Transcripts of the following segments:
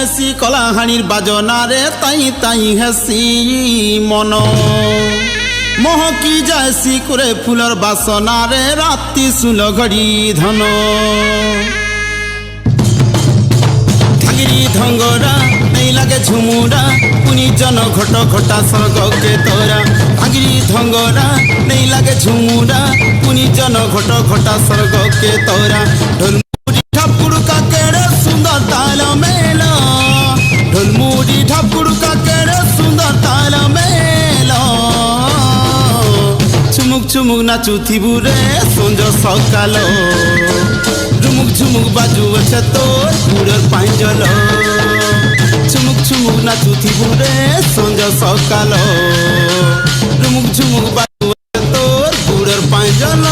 যাইসি কলাহানির বাজনারে তাই তাই হেসি মন মহকি যাইসি করে ফুলর বাসনারে রাতি সুল ঘড়ি ধন ধাগিরি ধঙ্গরা নেই লাগে ঝুমুরা পুনি জন ঘট ঘটা স্বর্গকে তোরা ধাগিরি ধঙ্গরা নেই লাগে ঝুমুরা পুনি জন ঘট ঘটা স্বর্গকে তোরা ঢোলমুড়ি ঠাকুর কাকেরে সুন্দর তাল মেল ঢোলমুড়ি ঠাকুর কাকেরে সুন্দর তাল মেল চুমুক চুমুক নাচুথিবু রে সঞ্জ সকাল ঝুমুক ঝুমুক বাজু আছে তোর গুড়ের পাঁজল চুমুক চুমুক নাচুথিবু রে সঞ্জ সকাল ঝুমুক ঝুমুক বাজু আছে তোর গুড়ের পাঁজল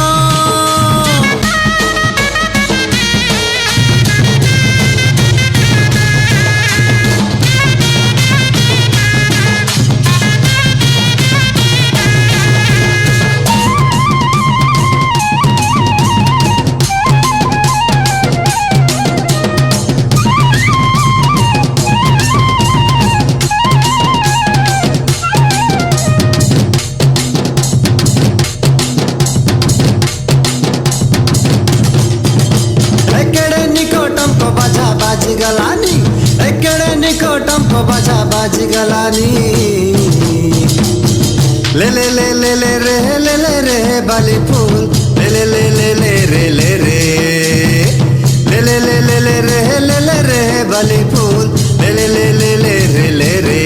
बाजी गलानी ले ले ले ले ले रे ले ले रे बाली फूल ले ले ले ले ले रे ले रे ले ले ले ले ले रे ले ले रे बाली फूल ले ले ले ले ले रे ले रे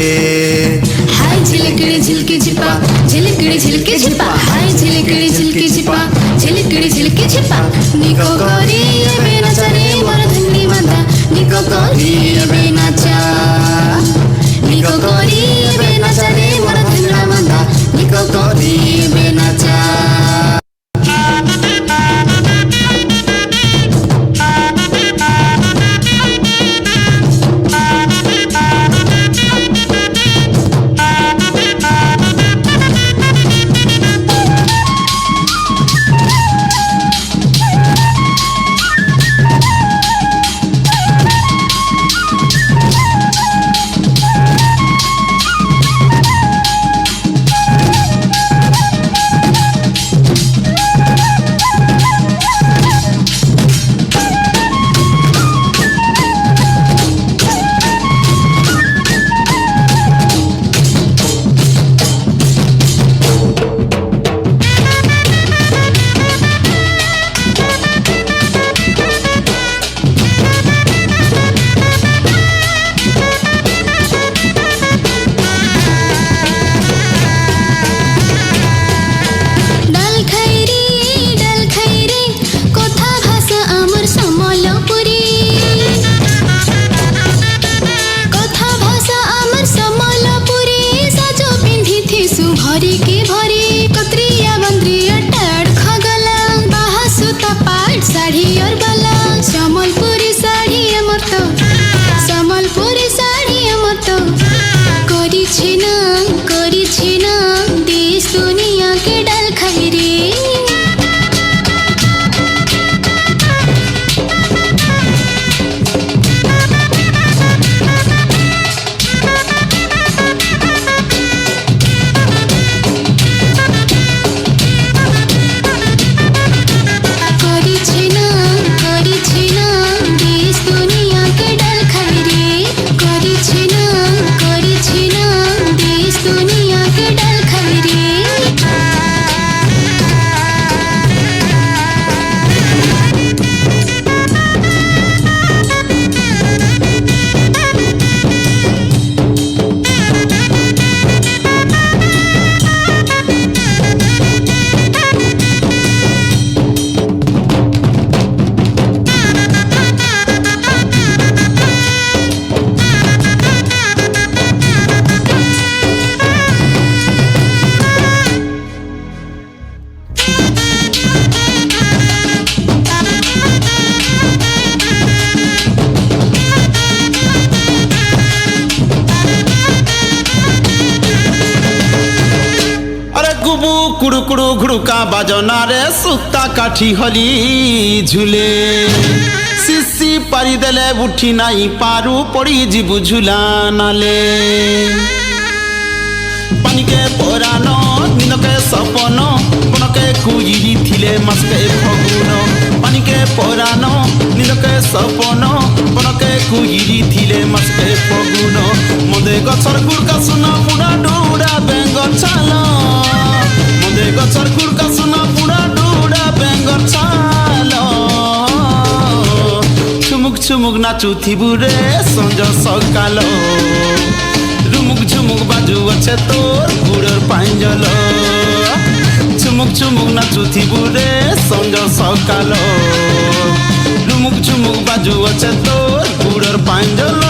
हाय झिलकड़ी झिलके झिपा झिलकड़ी झिलके झिपा हाय झिलकड़ी झिलके झिपा झिलकड़ी झिलके झिपा निको करी एबे नाचा रे मोर धन्नी माता निको करी एबे नाचा निको करी एबे नाचा रे मोर धन्ना माता निको करी एबे नाचा কুড়ুকুড়ু ঘুড়ুকা বাজনারে সুক্তা কাঠি হলি ঝুলে শিশি পারি দেলে উঠি নাই পারু পড়ি যিবু ঝুলা নালে পানিকে পরানো দিনকে সপন বনকে কুইরি থিলে মাসকে ফগুন পানিকে পরানো দিনকে সপন বনকে কুইরি থিলে মাসকে ফগুন মদে গছর গুড়কা শুনা পুরা ডুরা বেঙ্গর ছাল মদে গছর গুড়কা শুনা পুরা ডুরা বেঙ্গর ছাল ছুমুক ছুমুক নাচুথিবু রে সঞ্জ সকাল রুমুক ঝুমুক বাজু আছে তোর গুড়র পাঞ্জল ছুমুক ছুমুক নাচুথিবু রে সঞ্জ সকাল রুমুক ঝুমুক বাজু আছে তোর গুড়র পাঞ্জল